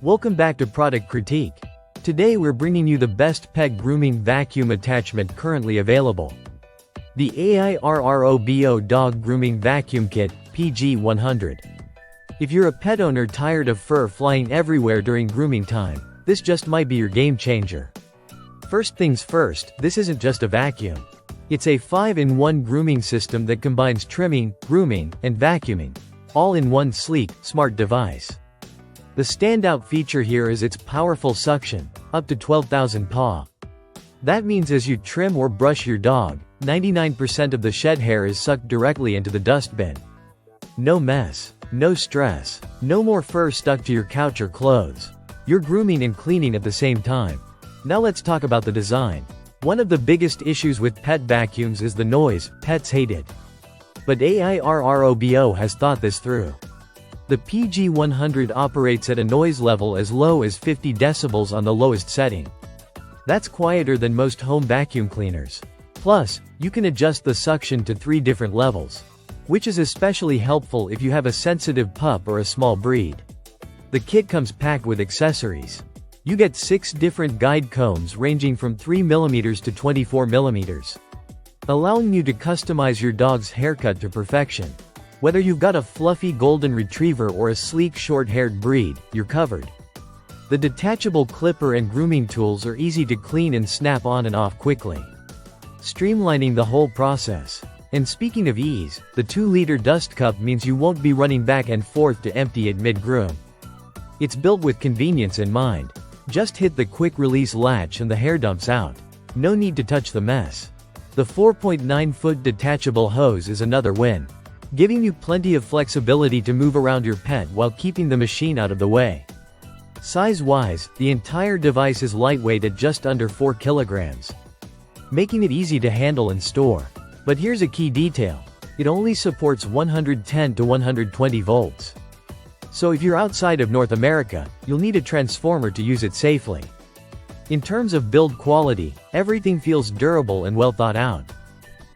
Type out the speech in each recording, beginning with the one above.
Welcome back to Product Critique. Today we're bringing you the best pet grooming vacuum attachment currently available. The AIRROBO Dog Grooming Vacuum Kit, PG100. If you're a pet owner tired of fur flying everywhere during grooming time, this just might be your game changer. First things first, this isn't just a vacuum. It's a 5-in-1 grooming system that combines trimming, grooming, and vacuuming, all in one sleek, smart device. The standout feature here is its powerful suction, up to 12,000 PA. That means as you trim or brush your dog, 99% of the shed hair is sucked directly into the dustbin. No mess, no stress, no more fur stuck to your couch or clothes. You're grooming and cleaning at the same time. Now let's talk about the design. One of the biggest issues with pet vacuums is the noise. Pets hate it. But AIRROBO has thought this through. The PG100 operates at a noise level as low as 50 decibels on the lowest setting. That's quieter than most home vacuum cleaners. Plus, you can adjust the suction to 3 different levels, which is especially helpful if you have a sensitive pup or a small breed. The kit comes packed with accessories. You get 6 different guide combs ranging from 3mm to 24mm, allowing you to customize your dog's haircut to perfection. Whether you've got a fluffy golden retriever or a sleek short-haired breed, you're covered. The detachable clipper and grooming tools are easy to clean and snap on and off quickly, streamlining the whole process. And speaking of ease, the 2-liter dust cup means you won't be running back and forth to empty it mid-groom. It's built with convenience in mind. Just hit the quick-release latch and the hair dumps out. No need to touch the mess. The 4.9-foot detachable hose is another win, giving you plenty of flexibility to move around your pet while keeping the machine out of the way. Size-wise, the entire device is lightweight at just under 4 kilograms, making it easy to handle and store. But here's a key detail. It only supports 110 to 120 volts. So if you're outside of North America, you'll need a transformer to use it safely. In terms of build quality, everything feels durable and well thought out.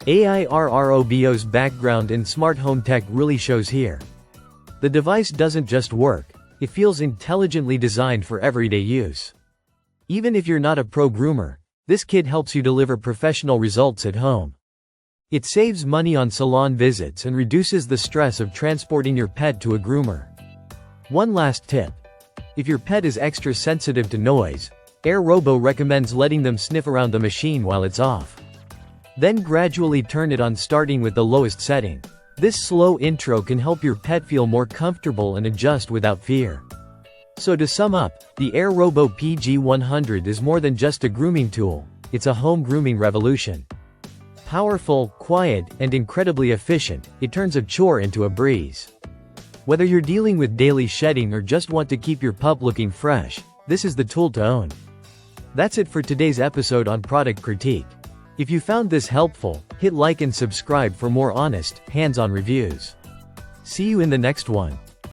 AIRROBO's background in smart home tech really shows here. The device doesn't just work, it feels intelligently designed for everyday use. Even if you're not a pro groomer, this kit helps you deliver professional results at home. It saves money on salon visits and reduces the stress of transporting your pet to a groomer. One last tip. If your pet is extra sensitive to noise, AIRROBO recommends letting them sniff around the machine while it's off. Then gradually turn it on starting with the lowest setting. This slow intro can help your pet feel more comfortable and adjust without fear. So to sum up, the AIRROBO PG100 is more than just a grooming tool, it's a home grooming revolution. Powerful, quiet, and incredibly efficient, it turns a chore into a breeze. Whether you're dealing with daily shedding or just want to keep your pup looking fresh, this is the tool to own. That's it for today's episode on Product Critique. If you found this helpful, hit like and subscribe for more honest, hands-on reviews. See you in the next one.